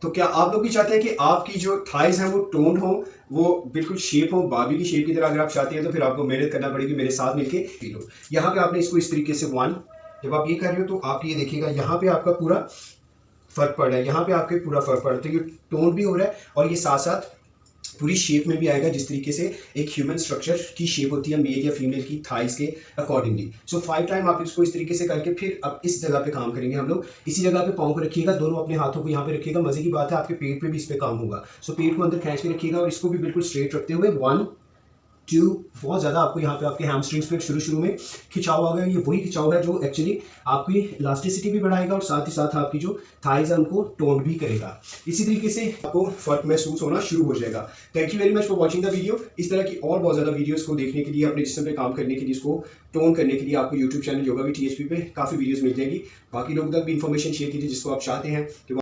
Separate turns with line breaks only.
तो क्या आप लोग भी चाहते हैं कि आपकी जो थाइज हैं वो टोन्ड हो, वो बिल्कुल शेप हो, बाबी की शेप की तरह? अगर आप चाहते हैं तो फिर आपको मेहनत करना पड़ेगी, मेरे साथ मिलके फील हो। यहाँ पे आपने इसको इस तरीके से वन, जब आप ये कर रहे हो तो आप ये देखिएगा यहाँ पे आपका पूरा फर्क पड़ रहा है, यहाँ पे आपके पूरा फर्क पड़ रहा है। तो ये टोन भी हो रहा है और ये साथ साथ पूरी शेप में भी आएगा, जिस तरीके से एक ह्यूमन स्ट्रक्चर की शेप होती है मेल या फीमेल की थाइस के अकॉर्डिंगली। सो 5 टाइम आप इसको इस तरीके से करके फिर अब इस जगह पे काम करेंगे हम लोग। इसी जगह पे पाँव को रखिएगा, दोनों अपने हाथों को यहाँ पे रखिएगा। मजे की बात है आपके पेट पे भी इस पे काम होगा। सो पेट को अंदर खींच के रखिएगा और इसको भी बिल्कुल स्ट्रेट रखते हुए 1 2। बहुत ज़्यादा आपको यहाँ पे आपके हैमस्ट्रिंग्स पे शुरू में खिंचाव आ गया। ये वही खिंचाव है जो एक्चुअली आपकी इलास्टिसिटी भी बढ़ाएगा और साथ ही साथ आपकी जो थाइज है उनको टोन भी करेगा। इसी तरीके से आपको फर्क महसूस होना शुरू हो जाएगा। Thank you very much for watching the video. इस तरह की और बहुत ज़्यादा वीडियोज़ को देखने के लिए, अपने जिस्म पे काम करने के लिए, इसको टोन करने के लिए आपको YouTube channel yoga with THP पे काफ़ी वीडियोज़ मिल जाएगी। बाकी लोग तक भी इन्फॉर्मेशन शेयर कीजिए जिसको आप चाहते हैं कि